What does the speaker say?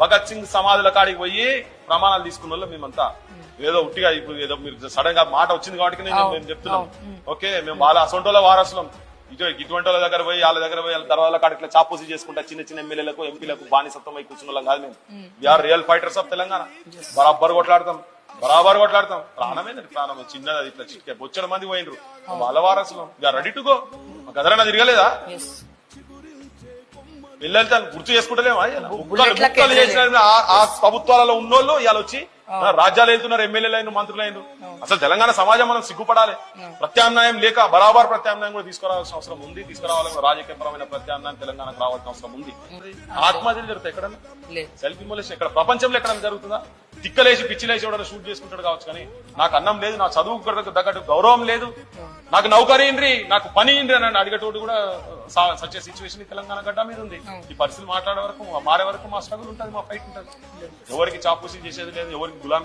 భగత్ సింగ్ సమాధుల కాడికి పోయి ప్రమాణాలు తీసుకున్న వాళ్ళు మేమంతా ఏదో ఉట్టిగా ఇప్పుడు ఏదో మీరు సడన్ గా మాట వచ్చింది కాబట్టి మేము చెప్తున్నాం. ఓకే, మేము వాళ్ళ అసొంటోళ్ళ వారసులం. ఇటువంటి వాళ్ళ దగ్గర పోయి వాళ్ళ దగ్గర పోయి వాళ్ళ తర్వాత కాడికి చాపూసి చేసుకుంటా చిన్న చిన్న ఎమ్మెల్యేలకు ఎంపీలకు బానిసత్వం అయి కూర్చున్న వాళ్ళం కాదు మేము. We are real fighters of Telangana. బరాబర్ కొట్లాడతాం, బరాబర్ కొట్లాడతాం. ప్రాణమేందండి, ప్రాణం చిన్నది ఇట్లా చిట్కే బొచ్చడ మంది పోయినరు వాళ్ళ వారసులం. We're ready to go. గదరన్నా తిరగలేదా? వెళ్ళాను గుర్తు చేసుకుంటలేమా? చేసిన ఆ ప్రభుత్వాలలో ఉన్నోళ్ళు ఇవాళ వచ్చి రాజ్యాలు వెళ్తున్నారు, ఎమ్మెల్యేలైన మంత్రులైన. అసలు తెలంగాణ సమాజం మనం సిగ్గుపడాలి. ప్రత్యామ్నాయం లేక బరాబర్ ప్రత్యామ్నాయం కూడా తీసుకురావాల్సిన అవసరం ఉంది. తీసుకురావాలని రాజకీయపరమైన ప్రత్యామ్నాయం తెలంగాణకు రావాల్సిన అవసరం ఉంది. ఆత్మహత్యలు జరుగుతాయి ఎక్కడన్నా? సెల్ఫ్ ఇమోలేషన్ ఎక్కడ ప్రపంచంలో ఎక్కడ జరుగుతుందా? తిక్కలేసి పిచ్చిలేసి ఎవడన్నా షూట్ చేసుకుంటాడు కావచ్చు, కానీ నాకు అన్నం లేదు, నా చదువు తగ్గట్టు గౌరవం లేదు, నాకు నౌకరీ ఇండ్రి, నాకు పని ఇండ్రి అని అడిగేటోడు కూడా సచ్చే సిచ్యువేషన్ తెలంగాణ గడ్డ మీద ఉంది. ఈ పరిస్థితులు మాట్లాడే వరకు మారే వరకు మా స్ట్రగుల్ ఉంటుంది, మా ఫైట్ ఉంటుంది. ఎవరికి చాపూసి చేసేది లేదు, ఎవరికి గులాం